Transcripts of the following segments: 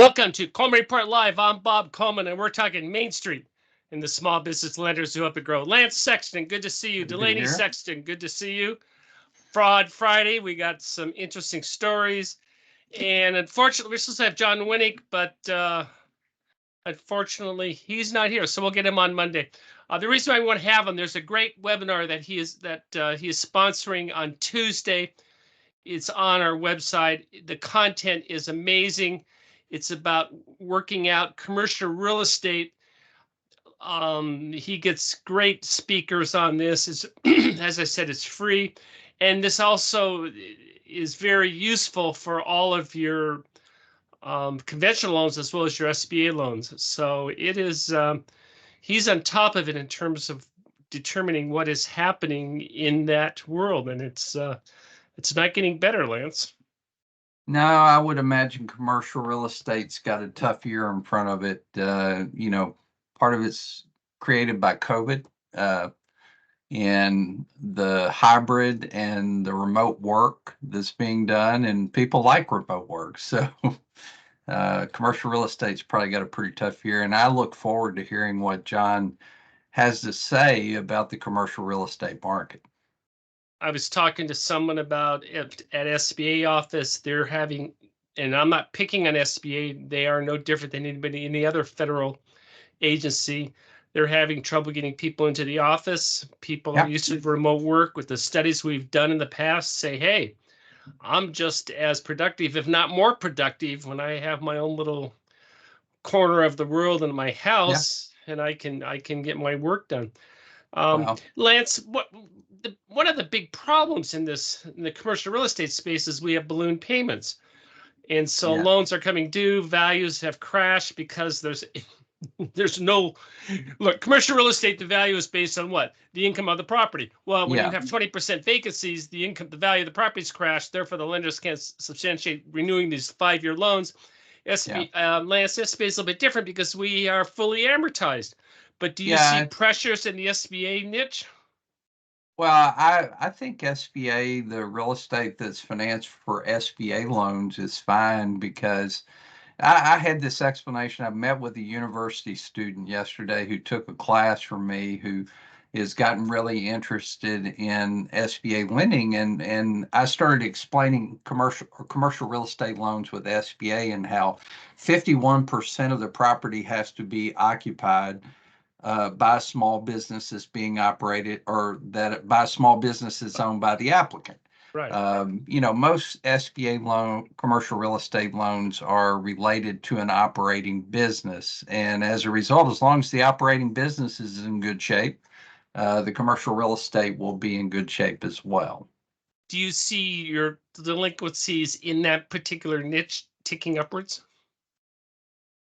Welcome to Coleman Report Live. I'm Bob Coleman, and we're talking Main Street and the small business lenders who help it grow. Lance Sexton, good to see you. Good to be Delaney here. Sexton, good to see you. Fraud Friday, we got some interesting stories. And unfortunately, we're supposed to have John Winnick, but unfortunately, he's not here. So we'll get him on Monday. The reason why we want to have him, there's a great webinar that he is sponsoring on Tuesday. It's on our website. The content is amazing. It's about working out commercial real estate. He gets great speakers on this. It's, as I said, it's free. And this also is very useful for all of your conventional loans as well as your SBA loans. So it is, he's on top of it in terms of determining what is happening in that world. And it's not getting better, Lance. No, I would imagine commercial real estate's got a tough year in front of it. Part of it's created by COVID and the hybrid and the remote work that's being done, and people like remote work. So commercial real estate's probably got a pretty tough year, and I look forward to hearing what John has to say about the commercial real estate market. I was talking to someone about at SBA office, they're having, and I'm not picking on SBA, they are no different than any other federal agency. They're having trouble getting people into the office. People are used to remote work. With the studies we've done in the past, say, hey, I'm just as productive, if not more productive, when I have my own little corner of the world in my house, and I can get my work done. Lance, one of the big problems in the commercial real estate space is we have balloon payments. And so loans are coming due, values have crashed because there's no, look, commercial real estate, the value is based on what? The income of the property. Well, when you have 20% vacancies, the value of the property's crashed. Therefore, the lenders can't substantiate renewing these 5-year loans. Lance, SBA is a little bit different because we are fully amortized. But do you see pressures in the SBA niche? Well, I think SBA, the real estate that's financed for SBA loans is fine because I had this explanation. I met with a university student yesterday who took a class from me who has gotten really interested in SBA lending. And I started explaining commercial real estate loans with SBA and how 51% of the property has to be occupied by small businesses being operated, or that by small businesses owned by the applicant. Right. Most SBA commercial real estate loans are related to an operating business. And as a result, as long as the operating business is in good shape, the commercial real estate will be in good shape as well. Do you see your delinquencies in that particular niche ticking upwards?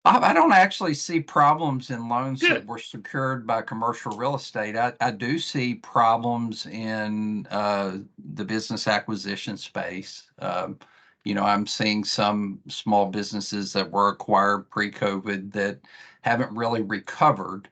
I don't actually see problems in loans that were secured by commercial real estate. I do see problems in the business acquisition space. I'm seeing some small businesses that were acquired pre-COVID that haven't really recovered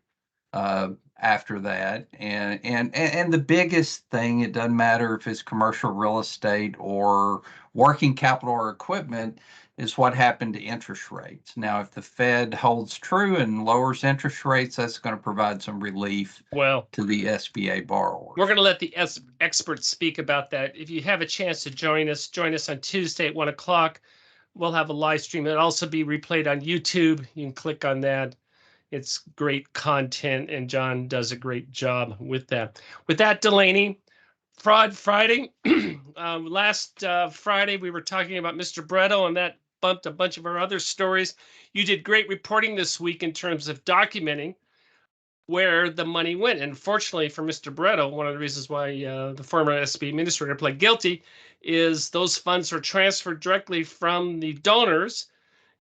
after that. And the biggest thing, it doesn't matter if it's commercial real estate or working capital or equipment, is what happened to interest rates. Now, if the Fed holds true and lowers interest rates, that's going to provide some relief to the SBA borrowers. We're going to let the experts speak about that. If you have a chance to join us on Tuesday at 1 o'clock. We'll have a live stream. It'll also be replayed on YouTube. You can click on that. It's great content, and John does a great job with that. With that, Delaney, Fraud Friday. Last Friday, we were talking about Mr. Bretto, and that bumped a bunch of our other stories. You did great reporting this week in terms of documenting where the money went. And fortunately for Mr. Bretto, one of the reasons why the former SBA administrator pled guilty is those funds were transferred directly from the donors,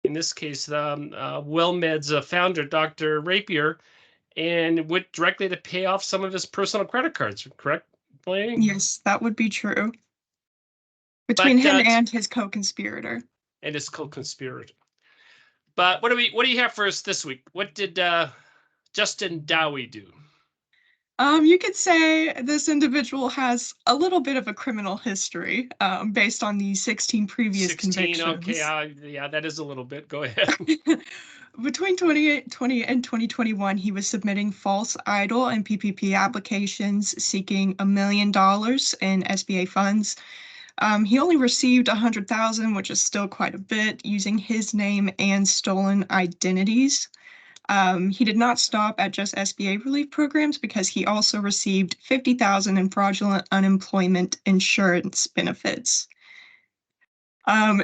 in this case, WellMed's founder, Dr. Rapier, and went directly to pay off some of his personal credit cards, correct, Delaney? Yes, that would be true. Between him and his co-conspirator. But what do you have for us this week? What did Justin Dowie do? You could say this individual has a little bit of a criminal history, based on the 16 previous 16, okay, convictions. yeah, that is a little bit. Go ahead. Between 2020 and 2021, he was submitting false idol and PPP applications seeking $1 million in SBA funds. He only received 100,000, which is still quite a bit, using his name and stolen identities. He did not stop at just SBA relief programs because he also received 50,000 in fraudulent unemployment insurance benefits. Um,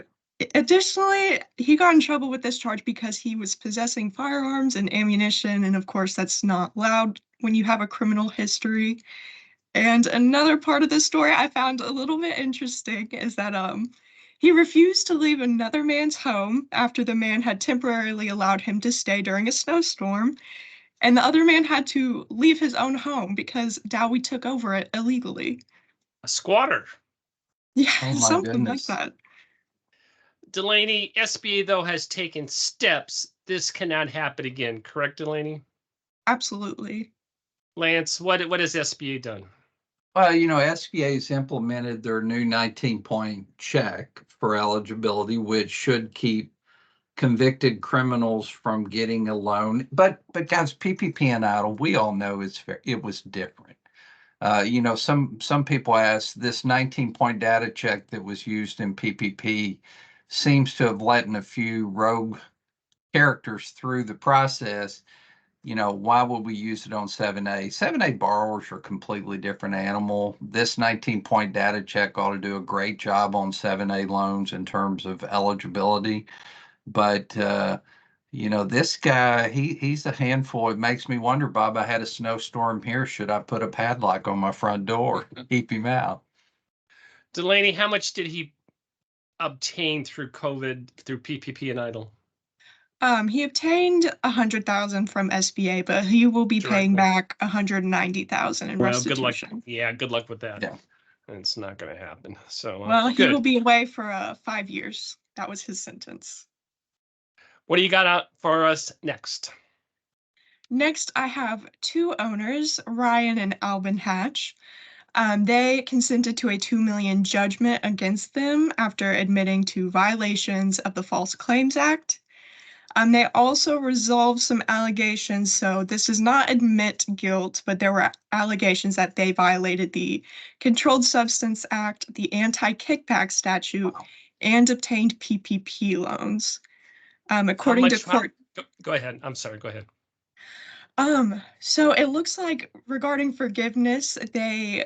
Additionally, he got in trouble with this charge because he was possessing firearms and ammunition, and of course, that's not allowed when you have a criminal history. And another part of this story I found a little bit interesting is that he refused to leave another man's home after the man had temporarily allowed him to stay during a snowstorm, and the other man had to leave his own home because Dowie took over it illegally. A squatter. Yeah, Oh my something like goodness. that. Delaney, SBA though has taken steps. This cannot happen again, correct, Delaney? Absolutely. Lance, what has SBA done? Well, SBA's implemented their new 19-point check for eligibility, which should keep convicted criminals from getting a loan. But guys, PPP and EIDL, we all know it was different. Some people ask, this 19-point data check that was used in PPP seems to have let in a few rogue characters through the process. Why would we use it on 7A? 7A borrowers are a completely different animal. This 19-point data check ought to do a great job on 7A loans in terms of eligibility. But this guy, he's a handful. It makes me wonder, Bob, I had a snowstorm here. Should I put a padlock on my front door to keep him out? Delaney, how much did he obtain through COVID, through PPP and EIDL? He obtained 100,000 from SBA, but he will be paying back 190,000 in Well, good luck. restitution. Yeah, good luck with that. Yeah. It's not going to happen. So, Well, he good. will be away for 5 years. That was his sentence. What do you got out for us next? Next, I have two owners, Ryan and Alvin Hatch. They consented to a $2 million judgment against them after admitting to violations of the False Claims Act. They also resolved some allegations, so this does not admit guilt, but there were allegations that they violated the Controlled Substance Act, the Anti-Kickback Statute, and obtained PPP loans. According to court. Go ahead. I'm sorry. Go ahead. So it looks like regarding forgiveness, they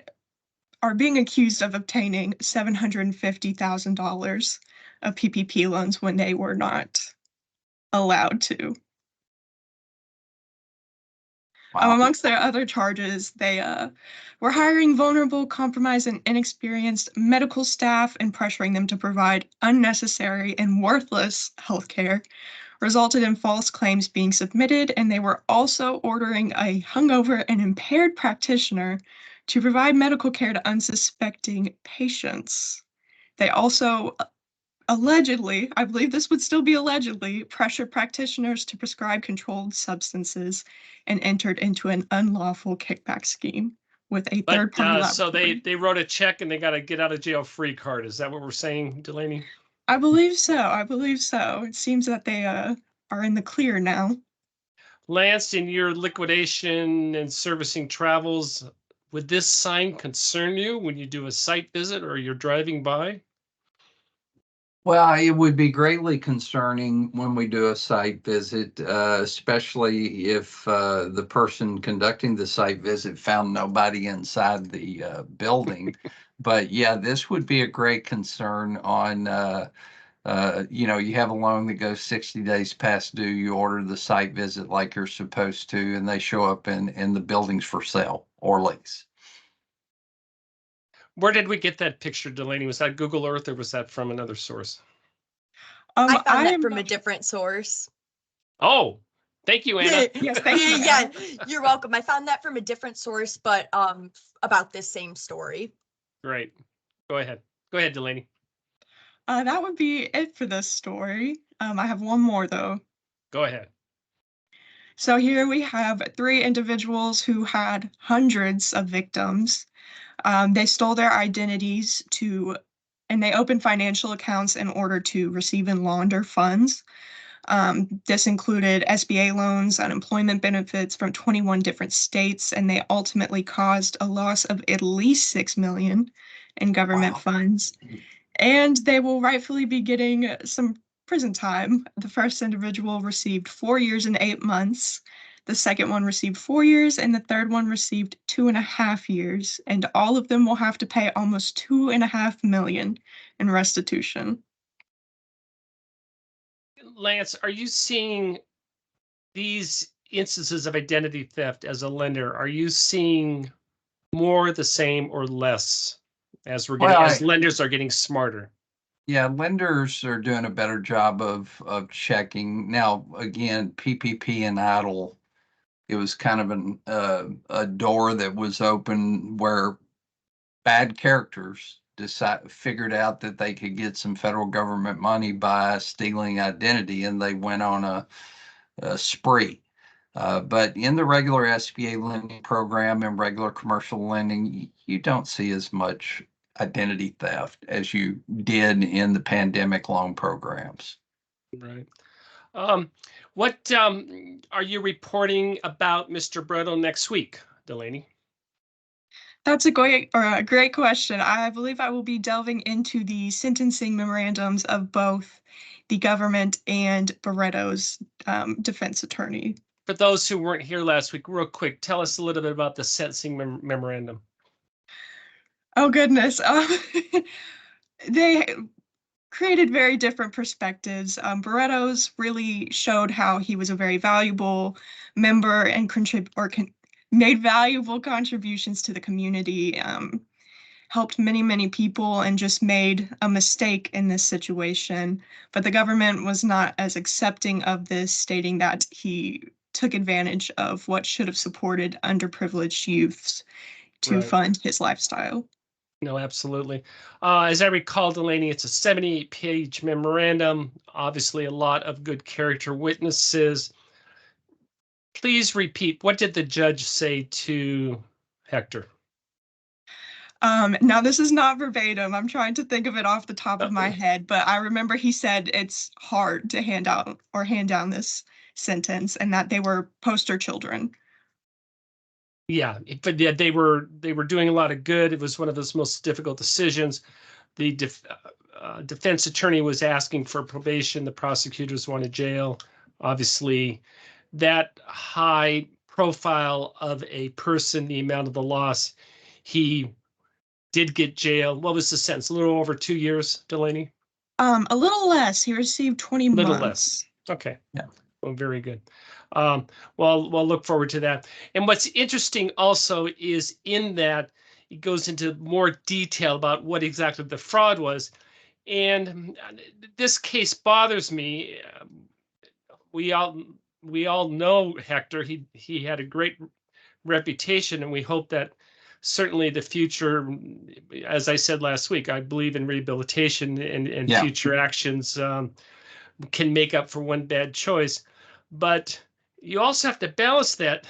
are being accused of obtaining $750,000 of PPP loans when they were not allowed to. Wow. Amongst their other charges, they were hiring vulnerable, compromised, and inexperienced medical staff and pressuring them to provide unnecessary and worthless healthcare, resulted in false claims being submitted, and they were also ordering a hungover and impaired practitioner to provide medical care to unsuspecting patients. They also allegedly, I believe this would still be allegedly, pressured practitioners to prescribe controlled substances and entered into an unlawful kickback scheme with a third-party laboratory. So they wrote a check and they got a get out of jail free card. Is that what we're saying, Delaney? I believe so. I believe so. It seems that they are in the clear now. Lance, in your liquidation and servicing travels, would this sign concern you when you do a site visit or you're driving by? Well, it would be greatly concerning when we do a site visit, especially if the person conducting the site visit found nobody inside the building. But yeah, this would be a great concern on, you have a loan that goes 60 days past due, you order the site visit like you're supposed to, and they show up in the buildings for sale or lease. Where did we get that picture, Delaney? Was that Google Earth or was that from another source? I found that from a different source. Oh, thank you, Anna. Yes, thank you. Yeah, you're welcome. I found that from a different source, but about this same story. Great. Go ahead. Go ahead, Delaney. That would be it for this story. I have one more though. Go ahead. So here we have three individuals who had hundreds of victims. They stole their identities and they opened financial accounts in order to receive and launder funds. This included SBA loans, unemployment benefits from 21 different states, and they ultimately caused a loss of at least $6 million in government funds. And they will rightfully be getting some prison time. The first individual received 4 years and 8 months. The second one received 4 years, and the third one received 2.5 years. And all of them will have to pay almost $2.5 million in restitution. Lance, are you seeing these instances of identity theft as a lender? Are you seeing more, the same, or less as as lenders are getting smarter? Yeah, lenders are doing a better job of checking. Now, again, PPP and EIDL, it was kind of a door that was open where bad characters figured out that they could get some federal government money by stealing identity, and they went on a spree. But in the regular SBA lending program and regular commercial lending, you don't see as much identity theft as you did in the pandemic loan programs. Right. What are you reporting about Mr. Bretto next week, Delaney? That's a great question. I believe I will be delving into the sentencing memorandums of both the government and Barretto's defense attorney. For those who weren't here last week, real quick, tell us a little bit about the sentencing memorandum. Oh, goodness. They created very different perspectives. Barretto's really showed how he was a very valuable member and made valuable contributions to the community, helped many, many people, and just made a mistake in this situation. But the government was not as accepting of this, stating that he took advantage of what should have supported underprivileged youths to fund his lifestyle. No, absolutely. As I recall, Delaney, it's a 78-page memorandum, obviously a lot of good character witnesses. Please repeat, what did the judge say to Hector? Now, this is not verbatim. I'm trying to think of it off the top of my head, but I remember he said it's hard to hand down this sentence and that they were poster children. Yeah, but yeah, they were doing a lot of good. It was one of those most difficult decisions. The defense attorney was asking for probation. The prosecutors wanted jail. Obviously, that high profile of a person, the amount of the loss, he did get jail. What was the sentence? A little over 2 years, Delaney? A little less. He received 20 months. Little less. Okay. Yeah. Well, very good. Well, we'll look forward to that. And what's interesting also is in that it goes into more detail about what exactly the fraud was. And this case bothers me. We all know Hector. He had a great reputation, and we hope that certainly the future, as I said last week, I believe in rehabilitation and future actions can make up for one bad choice. But you also have to balance that,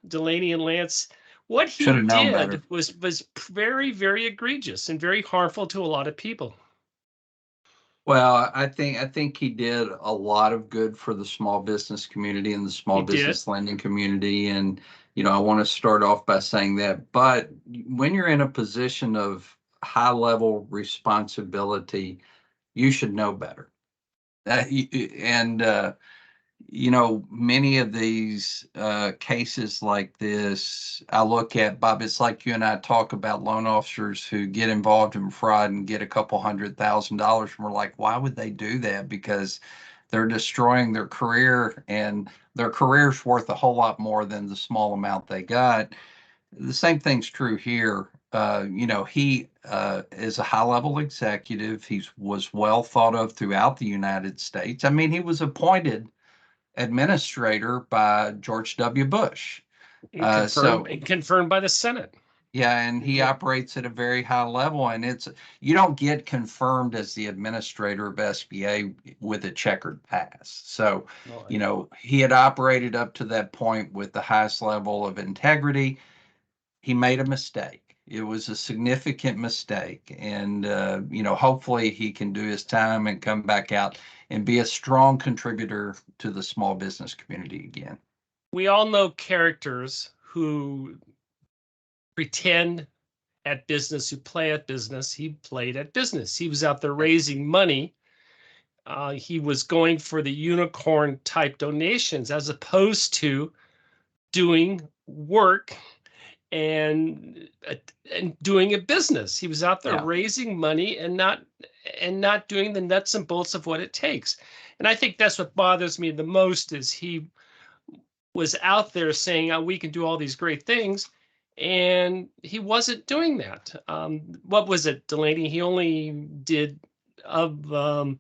Delaney and Lance. What he did was very, very egregious and very harmful to a lot of people. Well, I think he did a lot of good for the small business community and the small business lending community. And, I want to start off by saying that. But when you're in a position of high level responsibility, you should know better. Many of these cases like this, I look at, Bob, it's like you and I talk about loan officers who get involved in fraud and get a couple $100,000. And we're like, why would they do that? Because they're destroying their career, and their career's worth a whole lot more than the small amount they got. The same thing's true here. He is a high-level executive. He was well thought of throughout the United States. I mean, he was appointed administrator by George W. Bush. Confirmed by the Senate. Yeah, and he operates at a very high level, and you don't get confirmed as the administrator of SBA with a checkered past. So, he had operated up to that point with the highest level of integrity. He made a mistake. It was a significant mistake, and hopefully he can do his time and come back out and be a strong contributor to the small business community again. We all know characters who pretend at business, who play at business. He played at business. He was out there raising money. He was going for the unicorn type donations as opposed to doing work and doing a business. He was out there raising money and not doing the nuts and bolts of what it takes. And I think that's what bothers me the most is he was out there saying, oh, we can do all these great things. And he wasn't doing that. What was it, Delaney? He only did of the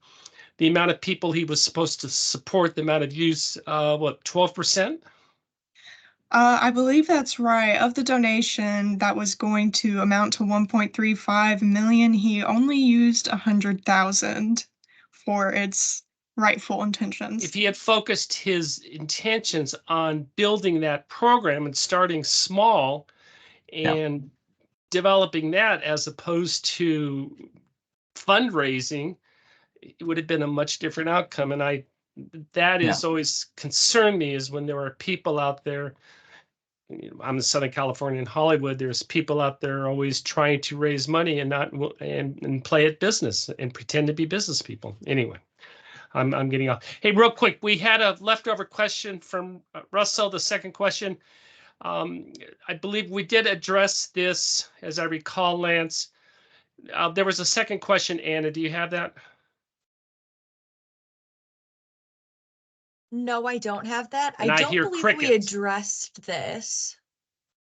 amount of people he was supposed to support, the amount of use, 12%? I believe that's right. Of the donation that was going to amount to 1.35 million, he only used 100,000 for its rightful intentions. If he had focused his intentions on building that program and starting small and developing that as opposed to fundraising, it would have been a much different outcome. And that is always concerned me is when there are people out there. I'm in Southern California in Hollywood. There's people out there always trying to raise money and not and play at business and pretend to be business people. Anyway, I'm getting off. Hey, real quick, we had a leftover question from Russell. The second question, I believe we did address this, as I recall, Lance. There was a second question. Anna, do you have that? No, I don't have that. And I I don't hear believe we crickets. addressed this.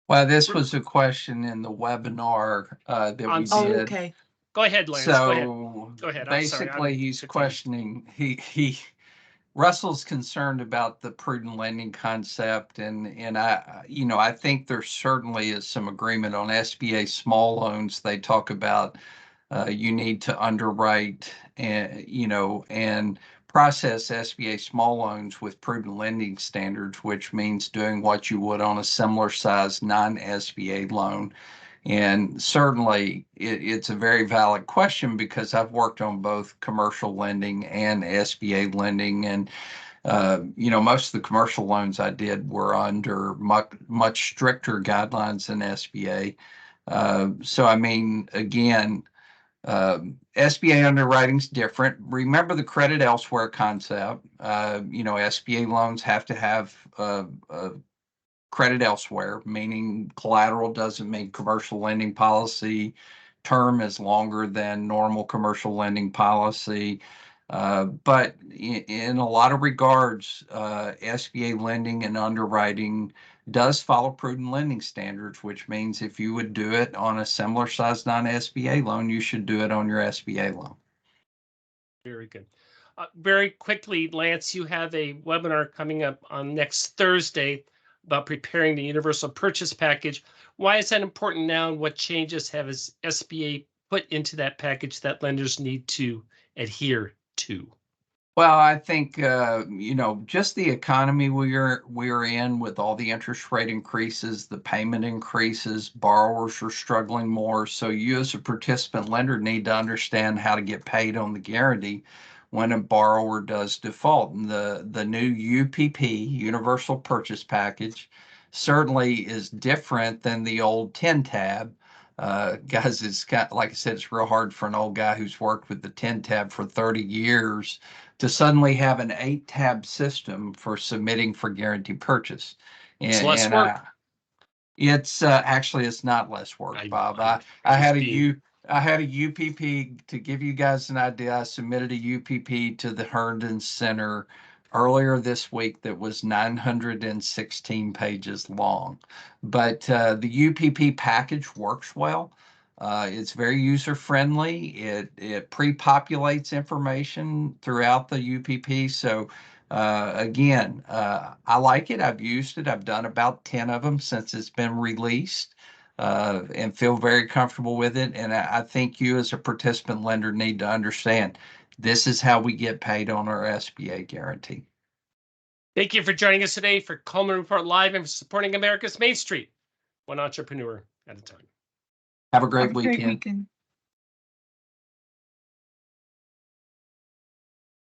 Well, this was a question in the webinar that we Oh, did. okay. Go ahead, Lance. So Go ahead. basically, he's questioning. Russell's concerned about the prudent lending concept, and I think there certainly is some agreement on SBA small loans. They talk about you need to underwrite and process SBA small loans with prudent lending standards, which means doing what you would on a similar size non-SBA loan. And certainly it's a very valid question because I've worked on both commercial lending and SBA lending. And, most of the commercial loans I did were under much stricter guidelines than SBA. So, I mean, again, SBA underwriting is different. Remember the credit elsewhere concept. SBA loans have to have credit elsewhere, meaning collateral doesn't mean commercial lending policy. Term is longer than normal commercial lending policy. But in a lot of regards, SBA lending and underwriting does follow prudent lending standards, which means if you would do it on a similar size non-SBA loan, you should do it on your SBA loan. Very good. Very quickly, Lance, you have a webinar coming up on next Thursday about preparing the universal purchase package. Why is that important now, and what changes have SBA put into that package that lenders need to adhere to? Well, I think just the economy we're in with all the interest rate increases, the payment increases, borrowers are struggling more. So you as a participant lender need to understand how to get paid on the guarantee when a borrower does default. And the new UPP, Universal Purchase Package, certainly is different than the old 10 tab. Guys, it's like I said, it's real hard for an old guy who's worked with the 10 tab for 30 years to suddenly have an 8-tab system for submitting for guaranteed purchase. It's less work. It's actually it's not less work, Bob. I had a UPP to give you guys an idea. I submitted a UPP to the Herndon Center earlier this week that was 916 pages long. But the UPP package works well. It's very user friendly. It pre-populates information throughout the UPP. So again, I like it. I've used it. I've done about 10 of them since it's been released. and feel very comfortable with it. And I think you as a participant lender need to understand this is how we get paid on our SBA guarantee. Thank you for joining us today for Coleman Report Live and for supporting America's Main Street, one entrepreneur at a time. Have a great Have a great weekend. weekend.